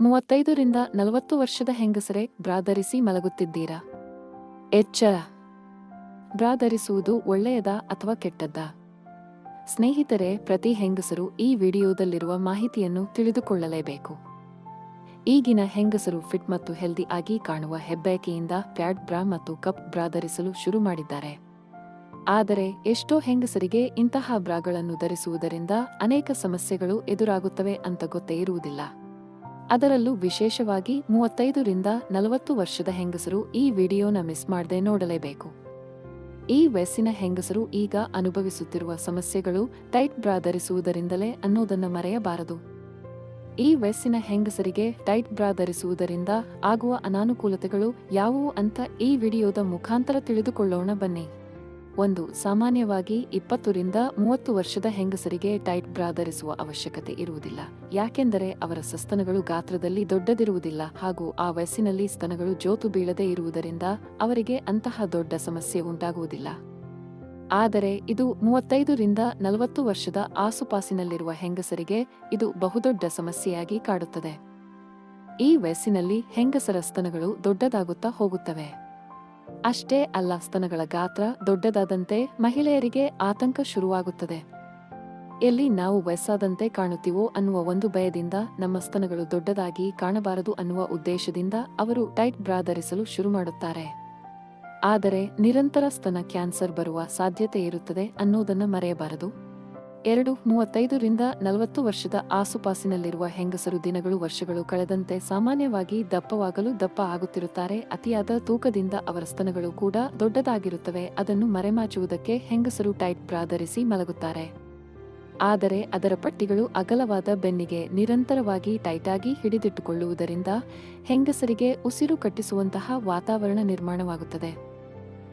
35ರಿಂದ 40 ವರ್ಷದ ಹೆಂಗಸರೇ ಬ್ರಾ ಧರಿಸಿ ಮಲಗುತ್ತಿದ್ದೀರಾ? ಎಚ್ಚರ! ಬ್ರಾ ಧರಿಸುವುದು ಒಳ್ಳೆಯದಾ ಅಥವಾ ಕೆಟ್ಟದ್ದಾ? ಸ್ನೇಹಿತರೆ, ಪ್ರತಿ ಹೆಂಗಸರು ಈ ವಿಡಿಯೋದಲ್ಲಿರುವ ಮಾಹಿತಿಯನ್ನು ತಿಳಿದುಕೊಳ್ಳಲೇಬೇಕು. ಈಗಿನ ಹೆಂಗಸರು ಫಿಟ್ ಮತ್ತು ಹೆಲ್ದಿ ಆಗಿ ಕಾಣುವ ಹೆಬ್ಬಯಕೆಯಿಂದ ಪ್ಯಾಡ್ ಬ್ರಾ ಮತ್ತು ಕಪ್ ಬ್ರಾ ಧರಿಸಲು ಶುರು ಮಾಡಿದ್ದಾರೆ. ಆದರೆ ಎಷ್ಟೋ ಹೆಂಗಸರಿಗೆ ಇಂತಹ ಬ್ರಾಗಳನ್ನು ಧರಿಸುವುದರಿಂದ ಅನೇಕ ಸಮಸ್ಯೆಗಳು ಎದುರಾಗುತ್ತವೆ ಅಂತ ಗೊತ್ತೇ ಇರುವುದಿಲ್ಲ. ಅದರಲ್ಲೂ ವಿಶೇಷವಾಗಿ 35ರಿಂದ 40 ವರ್ಷದ ಹೆಂಗಸರು ಈ ವಿಡಿಯೋನ ಮಿಸ್ ಮಾಡದೆ ನೋಡಲೇಬೇಕು. ಈ ವಯಸ್ಸಿನ ಹೆಂಗಸರು ಈಗ ಅನುಭವಿಸುತ್ತಿರುವ ಸಮಸ್ಯೆಗಳು ಟೈಟ್ ಬ್ರಾ ಧರಿಸುವುದರಿಂದಲೇ ಅನ್ನೋದನ್ನ ಮರೆಯಬಾರದು. ಈ ವಯಸ್ಸಿನ ಹೆಂಗಸರಿಗೆ ಟೈಟ್ ಬ್ರಾ ಧರಿಸುವುದರಿಂದ ಆಗುವ ಅನಾನುಕೂಲತೆಗಳು ಯಾವುವು ಅಂತ ಈ ವಿಡಿಯೋದ ಮುಖಾಂತರ ತಿಳಿದುಕೊಳ್ಳೋಣ ಬನ್ನಿ. 1. ಸಾಮಾನ್ಯವಾಗಿ 20ರಿಂದ 30 ವರ್ಷದ ಹೆಂಗಸರಿಗೆ ಟೈಟ್ ಬ್ರಾ ಧರಿಸುವ ಅವಶ್ಯಕತೆ ಇರುವುದಿಲ್ಲ. ಯಾಕೆಂದರೆ ಅವರ ಸಸ್ತನಗಳು ಗಾತ್ರದಲ್ಲಿ ದೊಡ್ಡದಿರುವುದಿಲ್ಲ ಹಾಗೂ ಆ ವಯಸ್ಸಿನಲ್ಲಿ ಸ್ತನಗಳು ಜೋತು ಬೀಳದೆ ಇರುವುದರಿಂದ ಅವರಿಗೆ ಅಂತಹ ದೊಡ್ಡ ಸಮಸ್ಯೆ ಉಂಟಾಗುವುದಿಲ್ಲ. ಆದರೆ ಇದು 35ರಿಂದ 40 ವರ್ಷದ ಆಸುಪಾಸಿನಲ್ಲಿರುವ ಹೆಂಗಸರಿಗೆ ಇದು ಬಹುದೊಡ್ಡ ಸಮಸ್ಯೆಯಾಗಿ ಕಾಡುತ್ತದೆ. ಈ ವಯಸ್ಸಿನಲ್ಲಿ ಹೆಂಗಸರ ಸ್ತನಗಳು ದೊಡ್ಡದಾಗುತ್ತಾ ಹೋಗುತ್ತವೆ. ಅಷ್ಟೇ ಅಲ್ಲ, ಸ್ತನಗಳ ಗಾತ್ರ ದೊಡ್ಡದಾದಂತೆ ಮಹಿಳೆಯರಿಗೆ ಆತಂಕ ಶುರುವಾಗುತ್ತದೆ. ಎಲ್ಲಿ ನಾವು ವಯಸ್ಸಾದಂತೆ ಕಾಣುತ್ತೀವೋ ಅನ್ನುವ ಒಂದು ಭಯದಿಂದ ನಮ್ಮ ಸ್ತನಗಳು ದೊಡ್ಡದಾಗಿ ಕಾಣಬಾರದು ಅನ್ನುವ ಉದ್ದೇಶದಿಂದ ಅವರು ಟೈಟ್ ಬ್ರಾ ಧರಿಸಲು ಶುರು ಮಾಡುತ್ತಾರೆ. ಆದರೆ ನಿರಂತರ ಸ್ತನ ಕ್ಯಾನ್ಸರ್ ಬರುವ ಸಾಧ್ಯತೆ ಇರುತ್ತದೆ ಅನ್ನೋದನ್ನ ಮರೆಯಬಾರದು. 2. 35ರಿಂದ 40 ವರ್ಷದ ಆಸುಪಾಸಿನಲ್ಲಿರುವ ಹೆಂಗಸರು ದಿನಗಳು ವರ್ಷಗಳು ಕಳೆದಂತೆ ಸಾಮಾನ್ಯವಾಗಿ ದಪ್ಪವಾಗಲು ದಪ್ಪ ಆಗುತ್ತಿರುತ್ತಾರೆ. ಅತಿಯಾದ ತೂಕದಿಂದ ಅವರ ಸ್ತನಗಳು ಕೂಡ ದೊಡ್ಡದಾಗಿರುತ್ತವೆ. ಅದನ್ನು ಮರೆಮಾಚುವುದಕ್ಕೆ ಹೆಂಗಸರು ಟೈಟ್ ಬ್ರಾ ಧರಿಸಿ ಮಲಗುತ್ತಾರೆ. ಆದರೆ ಅದರ ಪಟ್ಟಿಗಳು ಅಗಲವಾದ ಬೆನ್ನಿಗೆ ನಿರಂತರವಾಗಿ ಟೈಟಾಗಿ ಹಿಡಿದಿಟ್ಟುಕೊಳ್ಳುವುದರಿಂದ ಹೆಂಗಸರಿಗೆ ಉಸಿರು ಕಟ್ಟಿಸುವಂತಹ ವಾತಾವರಣ ನಿರ್ಮಾಣವಾಗುತ್ತದೆ.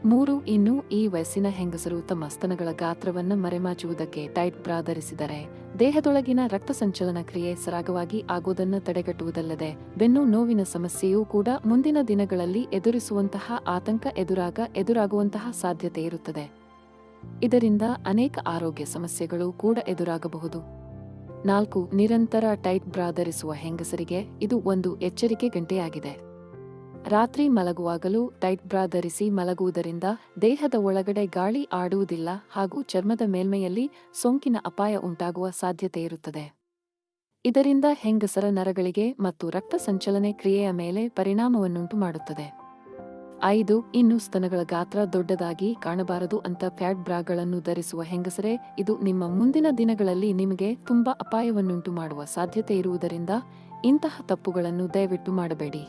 3. ಇನ್ನು ಈ ವಯಸ್ಸಿನ ಹೆಂಗಸರು ತಮ್ಮ ಸ್ತನಗಳ ಗಾತ್ರವನ್ನ ಮರೆಮಾಚುವುದಕ್ಕೆ ಟೈಟ್ ಬ್ರಾ ಧರಿಸಿದರೆ ದೇಹದೊಳಗಿನ ರಕ್ತ ಸಂಚಲನ ಕ್ರಿಯೆ ಸರಾಗವಾಗಿ ಆಗೋದನ್ನ ತಡೆಗಟ್ಟುವುದಲ್ಲದೆ ಬೆನ್ನು ನೋವಿನ ಸಮಸ್ಯೆಯೂ ಕೂಡ ಮುಂದಿನ ದಿನಗಳಲ್ಲಿ ಎದುರಿಸುವಂತಹ ಆತಂಕ ಎದುರಾಗುವಂತಹ ಸಾಧ್ಯತೆ ಇರುತ್ತದೆ. ಇದರಿಂದ ಅನೇಕ ಆರೋಗ್ಯ ಸಮಸ್ಯೆಗಳು ಕೂಡ ಎದುರಾಗಬಹುದು. 4. ನಿರಂತರ ಟೈಟ್ ಬ್ರಾ ಧರಿಸುವ ಹೆಂಗಸರಿಗೆ ಇದು ಒಂದು ಎಚ್ಚರಿಕೆ ಗಂಟೆಯಾಗಿದೆ. ರಾತ್ರಿ ಮಲಗುವಾಗಲೂ ಟೈಟ್ ಬ್ರಾ ಧರಿಸಿ ಮಲಗುವುದರಿಂದ ದೇಹದ ಒಳಗಡೆ ಗಾಳಿ ಆಡುವುದಿಲ್ಲ ಹಾಗೂ ಚರ್ಮದ ಮೇಲ್ಮೈಯಲ್ಲಿ ಸೋಂಕಿನ ಅಪಾಯ ಉಂಟಾಗುವ ಸಾಧ್ಯತೆ ಇರುತ್ತದೆ. ಇದರಿಂದ ಹೆಂಗಸರ ನರಗಳಿಗೆ ಮತ್ತು ರಕ್ತ ಸಂಚಲನೆ ಕ್ರಿಯೆಯ ಮೇಲೆ ಪರಿಣಾಮವನ್ನುಂಟು ಮಾಡುತ್ತದೆ. 5. ಇನ್ನು ಸ್ತನಗಳ ಗಾತ್ರ ದೊಡ್ಡದಾಗಿ ಕಾಣಬಾರದು ಅಂತ ಪ್ಯಾಡ್ ಬ್ರಾಗಳನ್ನು ಧರಿಸುವ ಹೆಂಗಸರೇ, ಇದು ನಿಮ್ಮ ಮುಂದಿನ ದಿನಗಳಲ್ಲಿ ನಿಮಗೆ ತುಂಬಾ ಅಪಾಯವನ್ನುಂಟು ಮಾಡುವ ಸಾಧ್ಯತೆ ಇರುವುದರಿಂದ ಇಂತಹ ತಪ್ಪುಗಳನ್ನು ದಯವಿಟ್ಟು ಮಾಡಬೇಡಿ.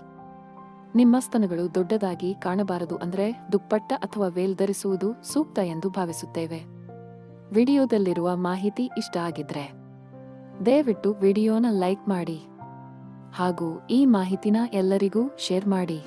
ನಿಮ್ಮ ಸ್ತನಗಳು ದೊಡ್ಡದಾಗಿ ಕಾಣಬಾರದು ಅಂದ್ರೆ ದುಪ್ಪಟ್ಟ ಅಥವಾ ವೇಲ್ ಧರಿಸುವುದು ಸೂಕ್ತ ಎಂದು ಭಾವಿಸುತ್ತೇವೆ. ವಿಡಿಯೋದಲ್ಲಿರುವ ಮಾಹಿತಿ ಇಷ್ಟ ಆಗಿದ್ರೆ ದಯವಿಟ್ಟು ವಿಡಿಯೋನ ಲೈಕ್ ಮಾಡಿ ಹಾಗೂ ಈ ಮಾಹಿತಿನ ಎಲ್ಲರಿಗೂ ಶೇರ್ ಮಾಡಿ.